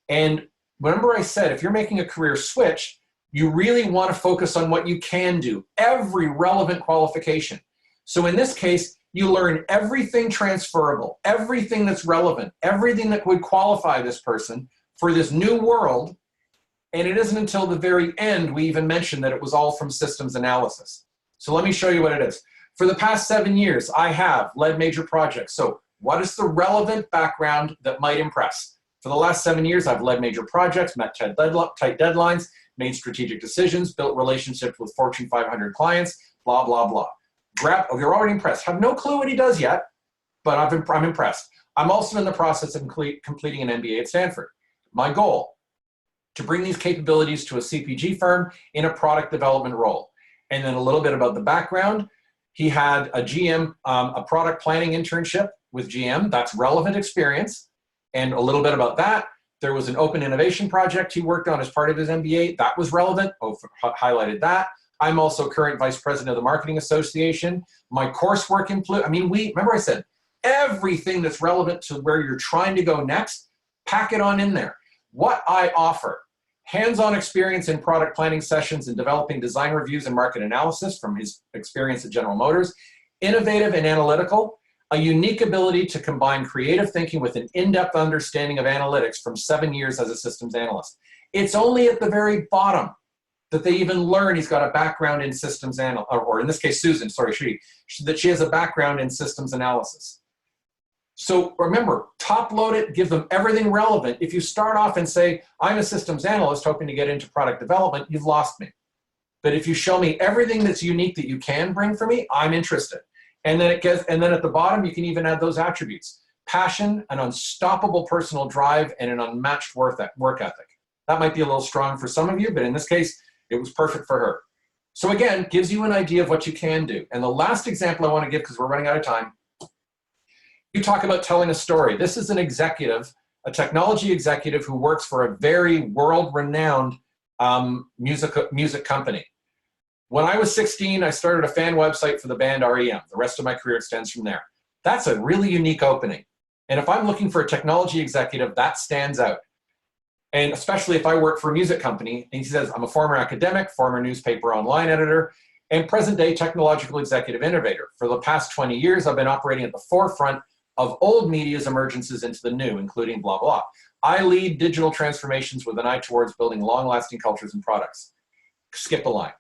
And remember I said, if you're making a career switch, you really want to focus on what you can do, every relevant qualification. So in this case, you learn everything transferable, everything that's relevant, everything that would qualify this person for this new world. And it isn't until the very end we even mentioned that it was all from systems analysis. So let me show you what it is. For the past 7 years, I have led major projects. So what is the relevant background that might impress? For the last 7 years, I've led major projects, met tight deadlines, made strategic decisions, built relationships with Fortune 500 clients, blah, blah, blah. You're already impressed. Have no clue what he does yet, but I'm impressed. I'm also in the process of completing an MBA at Stanford. My goal, to bring these capabilities to a CPG firm in a product development role. And then a little bit about the background. He had a GM, a product planning internship with GM. That's relevant experience. And a little bit about that. There was an open innovation project he worked on as part of his MBA. That was relevant. Highlighted that. I'm also current vice president of the Marketing Association. My coursework include, remember I said, everything that's relevant to where you're trying to go next, pack it on in there. What I offer: hands-on experience in product planning sessions and developing design reviews and market analysis from his experience at General Motors, innovative and analytical, a unique ability to combine creative thinking with an in-depth understanding of analytics from 7 years as a systems analyst. It's only at the very bottom that they even learn he's got a background in systems or in this case, Susan, sorry, that she has a background in systems analysis. So remember, top load it, give them everything relevant. If you start off and say, I'm a systems analyst hoping to get into product development, you've lost me. But if you show me everything that's unique that you can bring for me, I'm interested. And then at the bottom, you can even add those attributes: passion, an unstoppable personal drive, and an unmatched work ethic. That might be a little strong for some of you, but in this case, it was perfect for her. So again, gives you an idea of what you can do. And the last example I want to give, because we're running out of time, you talk about telling a story. This is an executive, a technology executive who works for a very world-renowned music company. When I was 16, I started a fan website for the band REM. The rest of my career extends from there. That's a really unique opening. And if I'm looking for a technology executive, that stands out. And especially if I work for a music company, and he says, I'm a former academic, former newspaper online editor, and present-day technological executive innovator. For the past 20 years, I've been operating at the forefront of old media's emergences into the new, including blah, blah. I lead digital transformations with an eye towards building long-lasting cultures and products. Skip a line.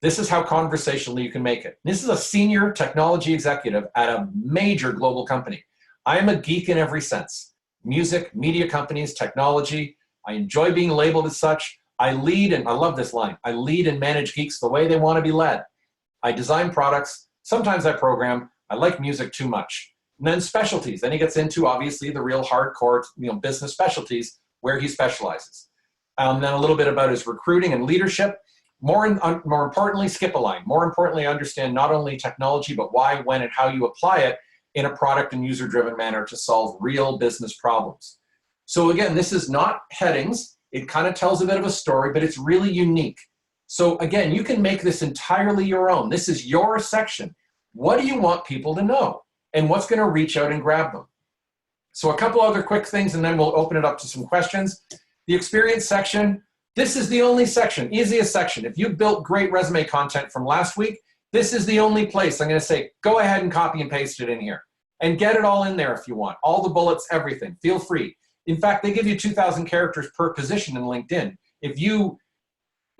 This is how conversationally you can make it. This is a senior technology executive at a major global company. I am a geek in every sense. Music, media companies, technology. I enjoy being labeled as such. I lead, and I love this line, I lead and manage geeks the way they want to be led. I design products. Sometimes I program. I like music too much. And then specialties. Then he gets into, obviously, the real hardcore business specialties where he specializes. Then a little bit about his recruiting and leadership. More importantly, skip a line. More importantly, understand not only technology, but why, when, and how you apply it in a product and user-driven manner to solve real business problems. So again, this is not headings. It kind of tells a bit of a story, but it's really unique. So again, you can make this entirely your own. This is your section. What do you want people to know? And what's going to reach out and grab them? So a couple other quick things, and then we'll open it up to some questions. The experience section. This is the only section, easiest section. If you built great resume content from last week, this is the only place I'm going to say, go ahead and copy and paste it in here. And get it all in there if you want. All the bullets, everything. Feel free. In fact, they give you 2,000 characters per position in LinkedIn. If you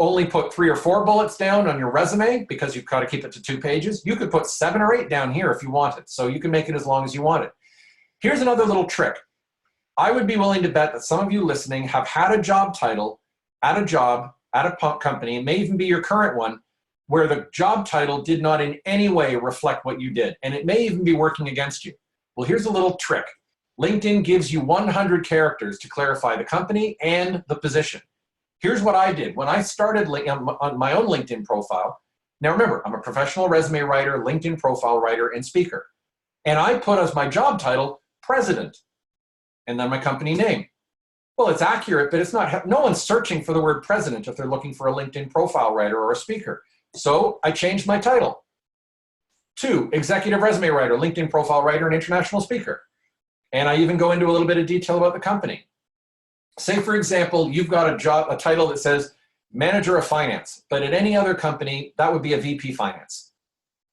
only put 3 or 4 bullets down on your resume, because you've got to keep it to 2 pages, you could put 7 or 8 down here if you wanted. So you can make it as long as you want it. Here's another little trick. I would be willing to bet that some of you listening have had a job title at a company, it may even be your current one, where the job title did not in any way reflect what you did. And it may even be working against you. Well, here's a little trick. LinkedIn gives you 100 characters to clarify the company and the position. Here's what I did. When I started on my own LinkedIn profile, now remember, I'm a professional resume writer, LinkedIn profile writer, and speaker. And I put as my job title, president, and then my company name. Well, it's accurate, but it's not, no one's searching for the word president if they're looking for a LinkedIn profile writer or a speaker. So I changed my title to executive resume writer, LinkedIn profile writer, and international speaker. And I even go into a little bit of detail about the company. Say, for example, you've got a title that says manager of finance, but at any other company, that would be a VP finance.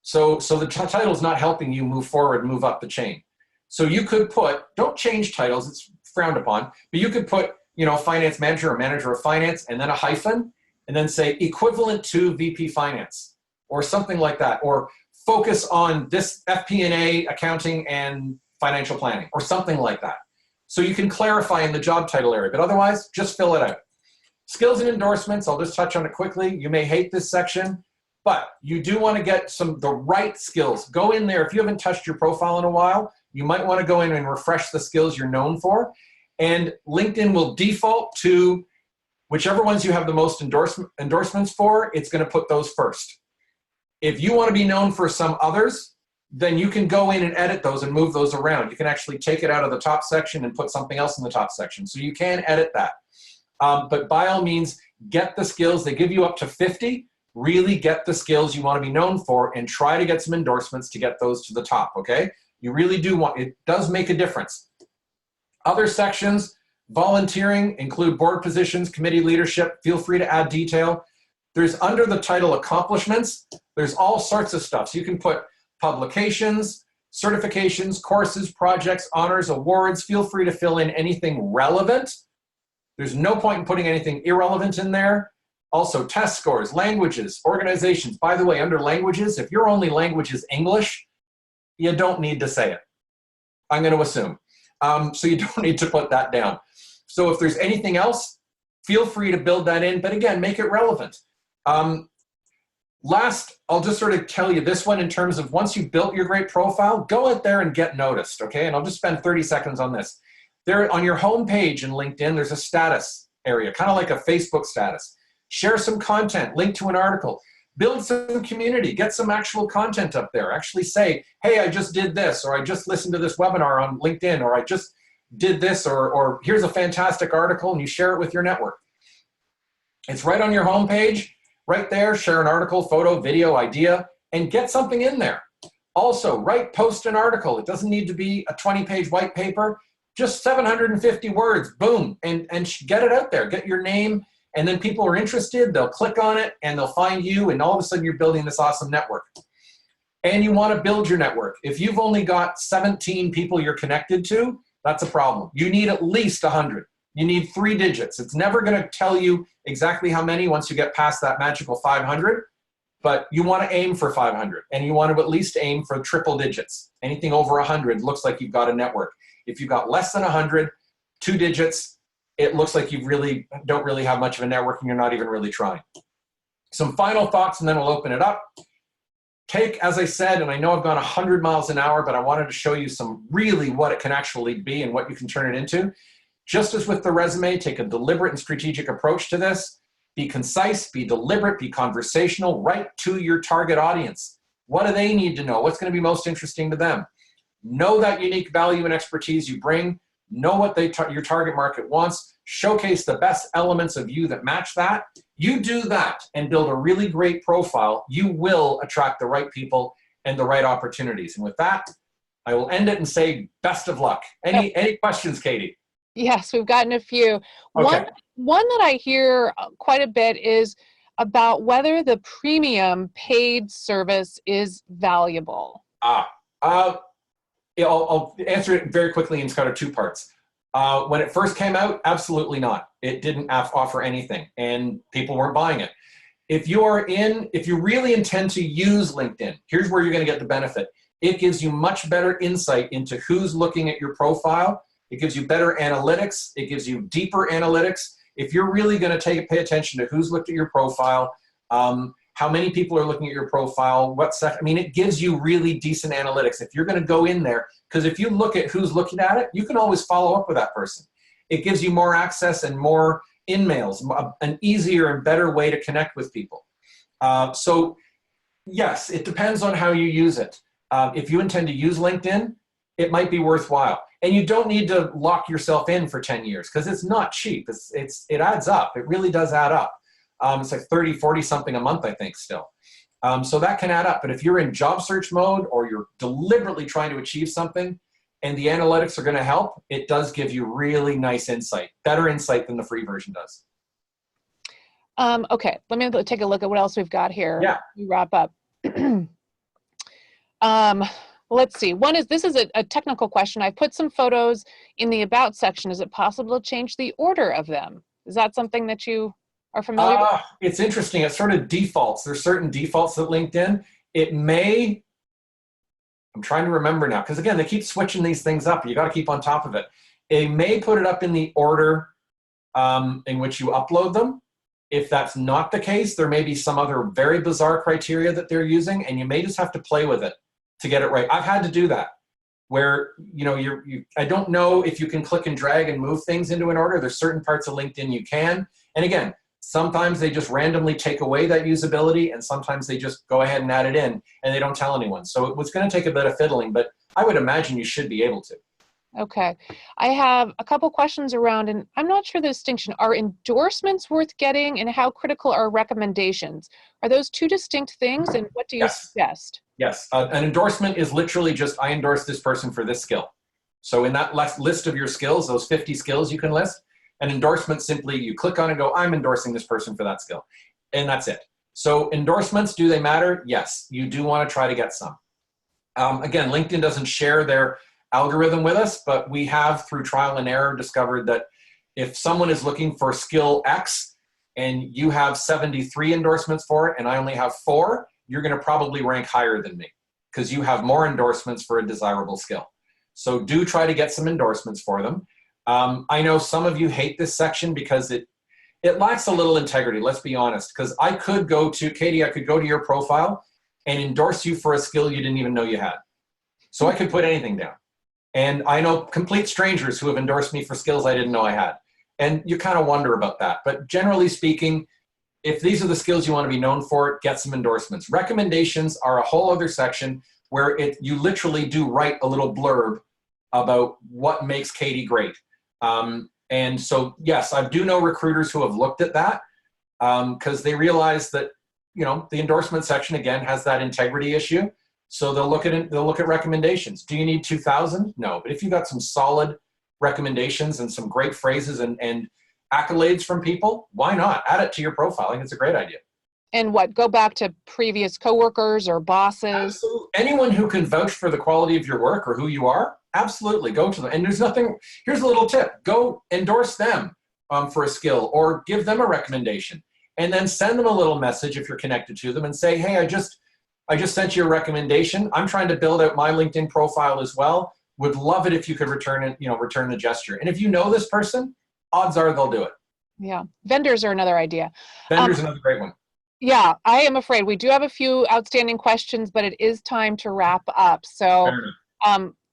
So the title is not helping you move forward, move up the chain. So you could put, don't change titles, it's frowned upon, but you could put, finance manager or manager of finance, and then a hyphen, and then say equivalent to VP finance, or something like that, or focus on this FP&A, accounting, and financial planning, or something like that. So you can clarify in the job title area, but otherwise, just fill it out. Skills and endorsements, I'll just touch on it quickly. You may hate this section, but you do want to get the right skills. Go in there. If you haven't touched your profile in a while, you might want to go in and refresh the skills you're known for. And LinkedIn will default to whichever ones you have the most endorsements for, it's going to put those first. If you want to be known for some others, then you can go in and edit those and move those around. You can actually take it out of the top section and put something else in the top section. So you can edit that. But by all means, get the skills. They give you up to 50. Really get the skills you want to be known for and try to get some endorsements to get those to the top, okay? You really do want, it does make a difference. Other sections, volunteering, include board positions, committee leadership. Feel free to add detail. There's under the title accomplishments, there's all sorts of stuff. So you can put publications, certifications, courses, projects, honors, awards. Feel free to fill in anything relevant. There's no point in putting anything irrelevant in there. Also test scores, languages, organizations. By the way, under languages, if your only language is English, you don't need to say it. I'm going to assume. So you don't need to put that down. So if there's anything else, feel free to build that in, but again, make it relevant. Last, I'll just sort of tell you this one in terms of once you've built your great profile, go out there and get noticed, okay? And I'll just spend 30 seconds on this. There on your home page in LinkedIn, there's a status area, kind of like a Facebook status. Share some content, link to an article, build some community, get some actual content up there. Actually say, hey, I just did this, or I just listened to this webinar on LinkedIn, or I just did this, or here's a fantastic article, and you share it with your network. It's right on your home page. Right there, share an article, photo, video, idea, and get something in there. Also, post an article. It doesn't need to be a 20-page white paper, just 750 words, boom, and get it out there. Get your name, and then people are interested, they'll click on it, and they'll find you, and all of a sudden you're building this awesome network. And you want to build your network. If you've only got 17 people you're connected to, that's a problem. You need at least 100. You need 3 digits. It's never going to tell you exactly how many once you get past that magical 500, but you want to aim for 500, and you want to at least aim for triple digits. Anything over 100 looks like you've got a network. If you've got less than 100, 2 digits, it looks like you really don't really have much of a network and you're not even really trying. Some final thoughts and then we'll open it up. Take, as I said, and I know I've gone 100 miles an hour, but I wanted to show you some really what it can actually be and what you can turn it into. Just as with the resume, take a deliberate and strategic approach to this. Be concise, be deliberate, be conversational, right to your target audience. What do they need to know? What's going to be most interesting to them? Know that unique value and expertise you bring. Know what your target market wants. Showcase the best elements of you that match that. You do that and build a really great profile, you will attract the right people and the right opportunities. And with that, I will end it and say best of luck. Any questions, Katie? Yes, we've gotten a few. Okay. One that I hear quite a bit is about whether the premium paid service is valuable. I'll answer it very quickly in kind of 2 parts. When it first came out, absolutely not. It didn't offer anything, and people weren't buying it. If you really intend to use LinkedIn, here's where you're going to get the benefit. It gives you much better insight into who's looking at your profile. It gives you better analytics. It gives you deeper analytics. If you're really going to pay attention to who's looked at your profile, how many people are looking at your profile, it gives you really decent analytics. If you're going to go in there, because if you look at who's looking at it, you can always follow up with that person. It gives you more access and more in-mails, an easier and better way to connect with people. So yes, it depends on how you use it. If you intend to use LinkedIn, it might be worthwhile. And you don't need to lock yourself in for 10 years because it's not cheap. It adds up. It really does add up. It's like 30, 40 something a month, I think, still. So that can add up. But if you're in job search mode or you're deliberately trying to achieve something and the analytics are going to help, it does give you really nice insight, better insight than the free version does. Okay, let me take a look at what else we've got here. Yeah. We wrap up. Let's see. This is a technical question. I put some photos in the About section. Is it possible to change the order of them? Is that something that you are familiar with? It's interesting. It sort of defaults. There's certain defaults at LinkedIn. It may, I'm trying to remember now, because again, they keep switching these things up. You got to keep on top of it. It may put it up in the order in which you upload them. If that's not the case, there may be some other very bizarre criteria that they're using, and you may just have to play with it to get it right. I've had to do that where, I don't know if you can click and drag and move things into an order. There's certain parts of LinkedIn you can. And again, Sometimes they just randomly take away that usability, and sometimes they just go ahead and add it in and they don't tell anyone. So it was going to take a bit of fiddling, but I would imagine you should be able to. Okay. I have a couple questions around, and I'm not sure the distinction. Are endorsements worth getting, and how critical are recommendations? Are those two distinct things, and what do you Yes. suggest? Yes. An endorsement is literally just, I endorse this person for this skill. So in that list of your skills, those 50 skills you can list, an endorsement simply, you click on and go, I'm endorsing this person for that skill. And that's it. So endorsements, do they matter? Yes. You do want to try to get some. Again, LinkedIn doesn't share their algorithm with us, but we have, through trial and error, discovered that if someone is looking for skill X and you have 73 endorsements for it and I only have 4, you're going to probably rank higher than me because you have more endorsements for a desirable skill. So do try to get some endorsements for them. I know some of you hate this section because it lacks a little integrity, let's be honest, because I could go to, Katie, I could go to your profile and endorse you for a skill you didn't even know you had. So I could put anything down. And I know complete strangers who have endorsed me for skills I didn't know I had. And you kind of wonder about that. But generally speaking, if these are the skills you want to be known for, get some endorsements. Recommendations are a whole other section where you literally do write a little blurb about what makes Katie great. And so, yes, I do know recruiters who have looked at that because they realize that, you know, the endorsement section, again, has that integrity issue. So they'll look at it, they'll look at recommendations. Do you need 2,000? No, but if you got some solid recommendations and some great phrases and accolades from people, why not? Add it to your profile. I think it's a great idea. And what, go back to previous coworkers or bosses? Absolutely. Anyone who can vouch for the quality of your work or who you are, absolutely go to them. And there's nothing, here's a little tip. Go endorse them for a skill or give them a recommendation. And then send them a little message if you're connected to them and say, hey, I just sent you a recommendation. I'm trying to build out my LinkedIn profile as well. Would love it if you could return it, return the gesture. And if you know this person, odds are they'll do it. Yeah. Vendors are another idea. Vendors another great one. Yeah, I am afraid we do have a few outstanding questions, but it is time to wrap up. So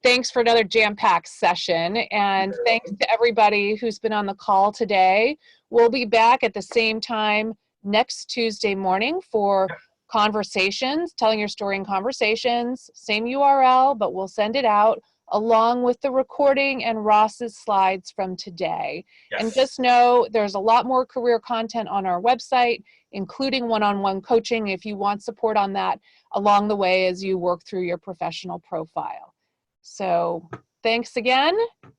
thanks for another jam-packed session. And thanks to everybody who's been on the call today. We'll be back at the same time next Tuesday morning for Conversations, Telling Your Story in Conversations, same URL, but we'll send it out along with the recording and Ross's slides from today. Yes. And just know there's a lot more career content on our website, including one-on-one coaching if you want support on that along the way as you work through your professional profile. So thanks again,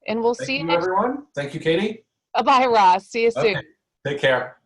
and we'll see you next time. Everyone. Thank you, Katie. Bye, Ross. See you soon. Okay. Take care.